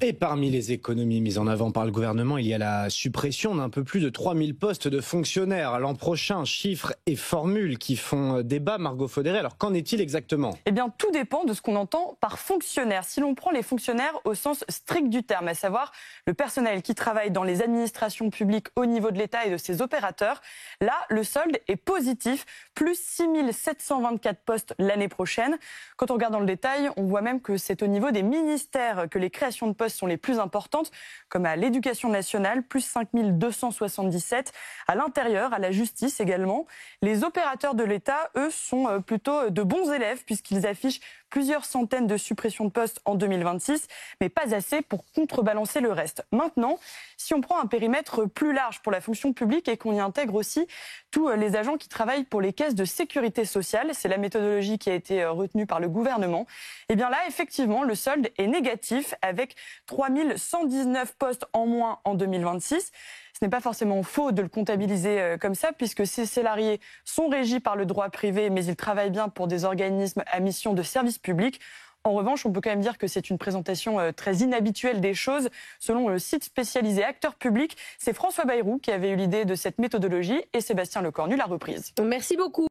Et parmi les économies mises en avant par le gouvernement, il y a la suppression d'un peu plus de 3000 postes de fonctionnaires. L'an prochain, chiffres et formules qui font débat. Margot Faudéré, alors qu'en est-il exactement? Eh bien, tout dépend de ce qu'on entend par fonctionnaire. Si l'on prend les fonctionnaires au sens strict du terme, à savoir le personnel qui travaille dans les administrations publiques au niveau de l'État et de ses opérateurs, là, le solde est positif, plus 6724 postes l'année prochaine. Quand on regarde dans le détail, on voit même que c'est au niveau des ministères que les créations de postes sont les plus importantes, comme à l'Éducation nationale, plus 5277, à l'intérieur, à la justice également. Les opérateurs de l'État, eux, sont plutôt de bons élèves, puisqu'ils affichent plusieurs centaines de suppressions de postes en 2026, mais pas assez pour contrebalancer le reste. Maintenant, si on prend un périmètre plus large pour la fonction publique et qu'on y intègre aussi tous les agents qui travaillent pour les caisses de sécurité sociale, c'est la méthodologie qui a été retenue par le gouvernement, et bien là, effectivement, le solde est négatif avec 3119 postes en moins en 2026. Ce n'est pas forcément faux de le comptabiliser comme ça, puisque ces salariés sont régis par le droit privé, mais ils travaillent bien pour des organismes à mission de service public. En revanche, on peut quand même dire que c'est une présentation très inhabituelle des choses. Selon le site spécialisé Acteurs Publics, c'est François Bayrou qui avait eu l'idée de cette méthodologie et Sébastien Lecornu l'a reprise. Merci beaucoup.